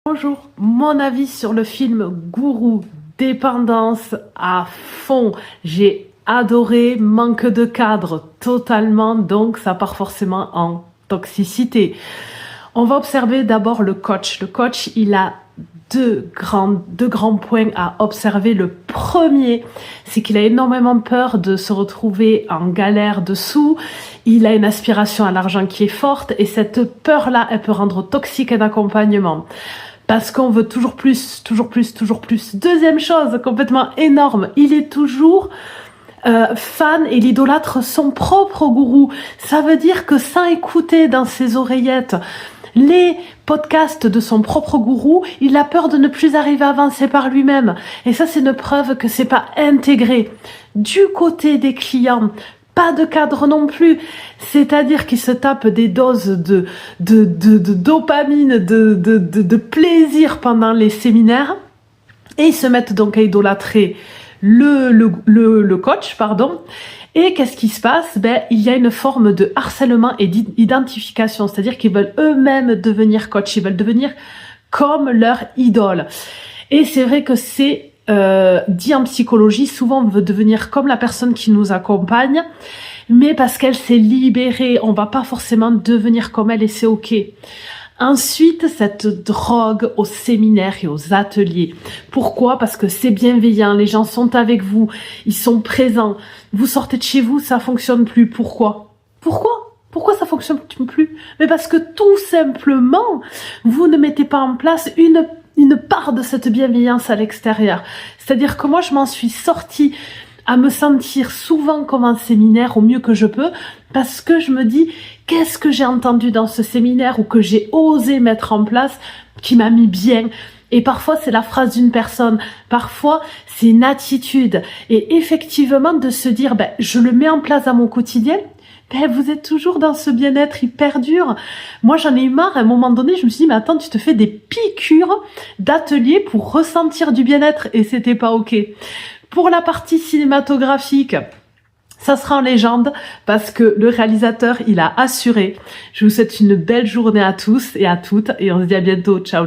Bonjour, mon avis sur le film Gourou, dépendance à fond. J'ai adoré, manque de cadre totalement, donc ça part forcément en toxicité. On va observer d'abord le coach. Le coach, il a deux grands points à observer. Le premier, c'est qu'il a énormément peur de se retrouver en galère de sous. Il a une aspiration à l'argent qui est forte et cette peur-là, elle peut rendre toxique un accompagnement. Parce qu'on veut toujours plus, toujours plus, toujours plus. Deuxième chose, complètement énorme, il est toujours fan et il idolâtre son propre gourou. Ça veut dire que sans écouter dans ses oreillettes les podcasts de son propre gourou, il a peur de ne plus arriver à avancer par lui-même. Et ça, c'est une preuve que c'est pas intégré. Du côté des clients, pas de cadre non plus, c'est-à-dire qu'ils se tapent des doses de dopamine, de plaisir pendant les séminaires, et ils se mettent donc à idolâtrer le coach, pardon. Et qu'est-ce qui se passe? Il y a une forme de harcèlement et d'identification, c'est-à-dire qu'ils veulent eux-mêmes devenir coach, ils veulent devenir comme leur idole. Et c'est vrai que c'est dit en psychologie, souvent on veut devenir comme la personne qui nous accompagne, mais parce qu'elle s'est libérée, on va pas forcément devenir comme elle et c'est ok. Ensuite, cette drogue aux séminaires et aux ateliers. Pourquoi? Parce que c'est bienveillant, les gens sont avec vous, ils sont présents. Vous sortez de chez vous, ça fonctionne plus. Pourquoi? Pourquoi ça fonctionne plus? Mais parce que tout simplement, vous ne mettez pas en place une part de cette bienveillance à l'extérieur. C'est-à-dire que moi, je m'en suis sortie à me sentir souvent comme un séminaire au mieux que je peux, parce que je me dis, qu'est-ce que j'ai entendu dans ce séminaire ou que j'ai osé mettre en place qui m'a mis bien? Et parfois, c'est la phrase d'une personne. Parfois, c'est une attitude. Et effectivement, de se dire, je le mets en place dans mon quotidien, vous êtes toujours dans ce bien-être hyper dur. Moi, j'en ai eu marre. À un moment donné, je me suis dit, mais attends, tu te fais des piqûres d'atelier pour ressentir du bien-être et c'était pas ok. Pour la partie cinématographique, ça sera en légende parce que le réalisateur, il a assuré. Je vous souhaite une belle journée à tous et à toutes et on se dit à bientôt. Ciao.